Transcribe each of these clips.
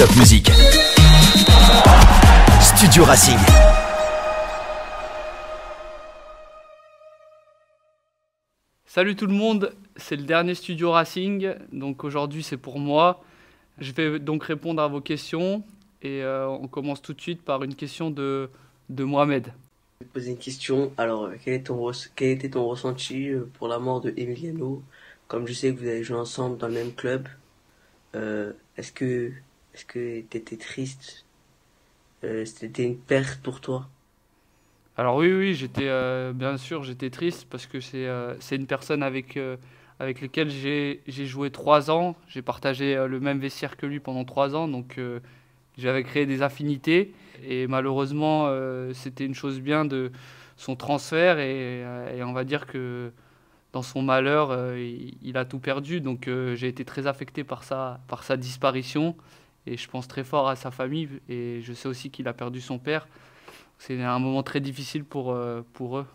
Top Music. Studio Racing. Salut tout le monde, c'est le dernier Studio Racing, donc aujourd'hui c'est pour moi. Je vais donc répondre à vos questions et on commence tout de suite par une question de Mohamed. Je vais te poser une question. Alors, quel était ton ressenti pour la mort de Emiliano? Comme je sais que vous avez joué ensemble dans le même club, est-ce que t'étais triste? C'était une perte pour toi? Alors oui, j'étais bien sûr j'étais triste parce que c'est une personne avec laquelle j'ai joué 3 ans. J'ai partagé le même vestiaire que lui pendant 3 ans, donc j'avais créé des affinités. Et malheureusement, c'était une chose bien de son transfert et on va dire que dans son malheur, il a tout perdu. Donc j'ai été très affecté par sa disparition et je pense très fort à sa famille et je sais aussi qu'il a perdu son père. C'est un moment très difficile pour eux.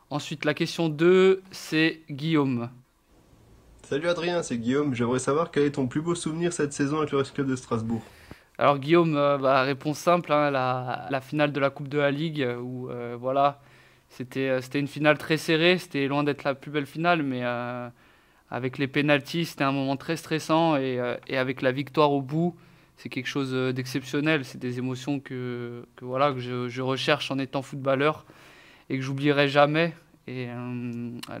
Ensuite, la question 2, c'est Guillaume. Salut Adrien, c'est Guillaume. J'aimerais savoir quel est ton plus beau souvenir cette saison avec le Racing Club de Strasbourg. Alors Guillaume, réponse simple, hein, la finale de la Coupe de la Ligue, où voilà, c'était une finale très serrée, c'était loin d'être la plus belle finale, mais avec les pénaltys, c'était un moment très stressant, et avec la victoire au bout, c'est quelque chose d'exceptionnel, c'est des émotions que je recherche en étant footballeur, et que j'oublierai jamais, et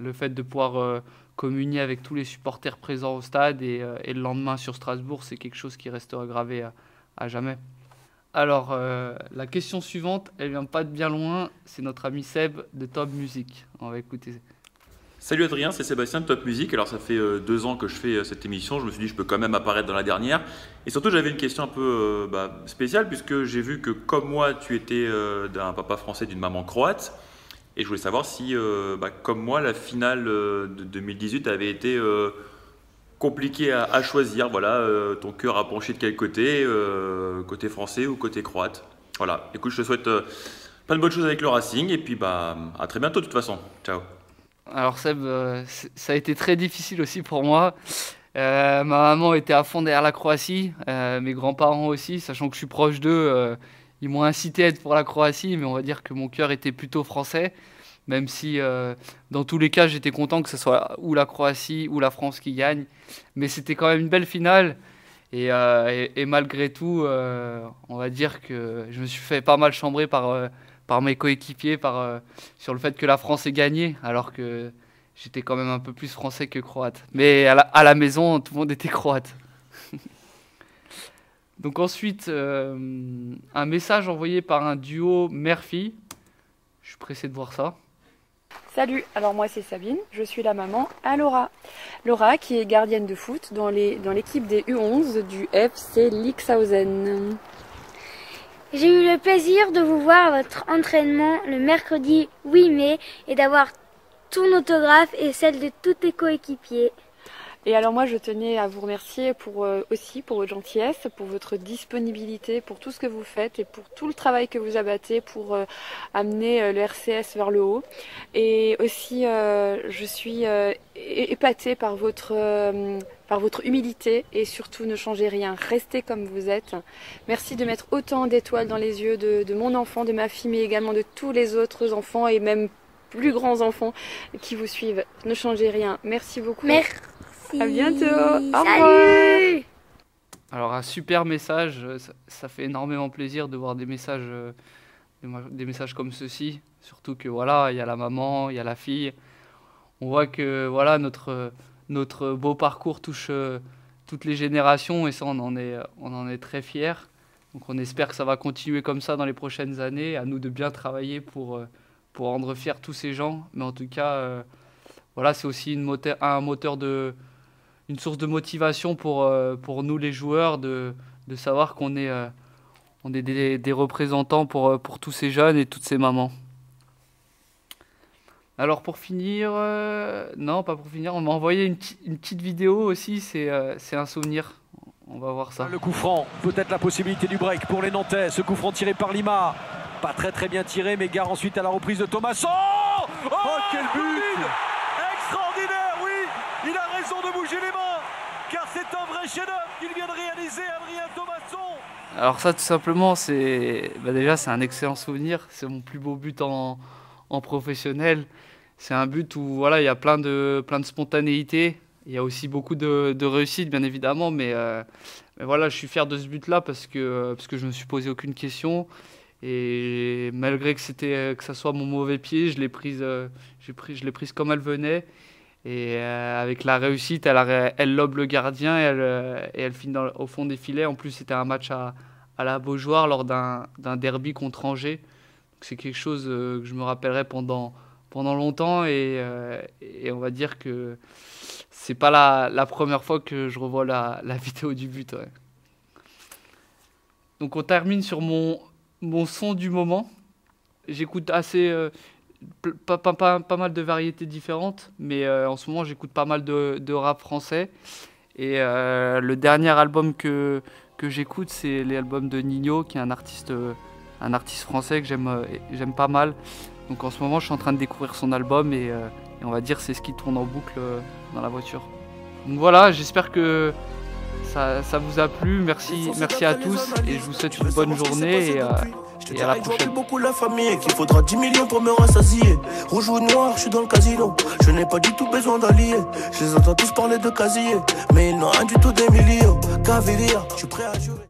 le fait de pouvoir communier avec tous les supporters présents au stade, et le lendemain sur Strasbourg, c'est quelque chose qui restera gravé à jamais. Alors, la question suivante, elle vient pas de bien loin, c'est notre ami Seb de Top Music. On va écouter. Salut Adrien, c'est Sébastien de Top Music. Alors ça fait 2 ans que je fais cette émission, je me suis dit je peux quand même apparaître dans la dernière. Et surtout j'avais une question un peu spéciale puisque j'ai vu que comme moi tu étais d'un papa français d'une maman croate. Et je voulais savoir si comme moi la finale de 2018 avait été compliquée à choisir. Voilà, ton cœur a penché de quel côté, côté français ou côté croate. Voilà, écoute je te souhaite plein de bonnes choses avec le Racing et puis à très bientôt de toute façon. Ciao. Alors Seb, ça a été très difficile aussi pour moi. Ma maman était à fond derrière la Croatie, mes grands-parents aussi, sachant que je suis proche d'eux. Ils m'ont incité à être pour la Croatie, mais on va dire que mon cœur était plutôt français, même si dans tous les cas j'étais content que ce soit ou la Croatie ou la France qui gagne. Mais c'était quand même une belle finale, et malgré tout, on va dire que je me suis fait pas mal chambrer par mes coéquipiers, sur le fait que la France ait gagné, alors que j'étais quand même un peu plus français que croate. Mais à la maison, tout le monde était croate. Donc ensuite, un message envoyé par un duo mère-fille. Je suis pressé de voir ça. Salut, alors moi c'est Sabine, je suis la maman à Laura. Laura qui est gardienne de foot dans l'équipe des U11 du FC Lixhausen. J'ai eu le plaisir de vous voir à votre entraînement le mercredi 8 mai et d'avoir ton autographe et celle de tous tes coéquipiers. Et alors moi je tenais à vous remercier aussi pour votre gentillesse, pour votre disponibilité, pour tout ce que vous faites et pour tout le travail que vous abattez pour amener le RCS vers le haut. Et aussi je suis épatée par votre humilité et surtout ne changez rien, restez comme vous êtes. Merci de mettre autant d'étoiles dans les yeux de mon enfant, de ma fille, mais également de tous les autres enfants et même plus grands enfants qui vous suivent. Ne changez rien. Merci beaucoup. Merci. À bientôt. Au revoir. Salut. Alors un super message, ça fait énormément plaisir de voir des messages comme ceux-ci. Surtout que voilà, il y a la maman, il y a la fille. On voit que voilà notre beau parcours touche toutes les générations et ça on en est très fiers. Donc on espère que ça va continuer comme ça dans les prochaines années. À nous de bien travailler pour rendre fiers tous ces gens. Mais en tout cas, voilà, c'est aussi une source de motivation pour nous les joueurs de savoir qu'on est des représentants pour tous ces jeunes et toutes ces mamans. Alors pour finir, non pas pour finir, on m'a envoyé une petite vidéo aussi, c'est un souvenir, on va voir ça. Le coup franc, peut-être la possibilité du break pour les Nantais, ce coup franc tiré par Lima, pas très bien tiré mais gare ensuite à la reprise de Thomasson. Oh quel but! Extraordinaire, oui, il a raison de bouger les mains. car c'est un vrai chef-d'œuvre qu'il vient de réaliser, Adrien Thomasson. Alors ça, tout simplement, déjà c'est un excellent souvenir. C'est mon plus beau but en professionnel. C'est un but où voilà, il y a plein de spontanéité. Il y a aussi beaucoup de réussite, bien évidemment, mais voilà, je suis fier de ce but-là parce que je me suis posé aucune question. Et malgré que ça soit mon mauvais pied, je l'ai prise comme elle venait. Et avec la réussite, elle lobe le gardien et elle finit au fond des filets. En plus, c'était un match à la Beaujoire lors d'un derby contre Angers. Donc, c'est quelque chose que je me rappellerai pendant longtemps. Et on va dire que c'est pas la première fois que je revois la vidéo du but. Ouais. Donc on termine sur mon son du moment. J'écoute assez... pas mal de variétés différentes, mais en ce moment j'écoute pas mal de rap français. Et le dernier album que j'écoute, c'est l'album de Nino, qui est un artiste français que j'aime pas mal. Donc en ce moment je suis en train de découvrir son album et on va dire c'est ce qui tourne en boucle dans la voiture. Donc voilà, j'espère que ça vous a plu. Merci à tous et je vous souhaite une bonne journée et à la prochaine. Beaucoup la famille, qu'il faudra 10 millions pour me rassasier. Rouge ou noir, je suis dans le casino. Je n'ai pas du tout besoin d'allier. Je les entends tous parler de casier, mais ils n'ont rien du tout des millions. Cavalier, je suis prêt à jouer.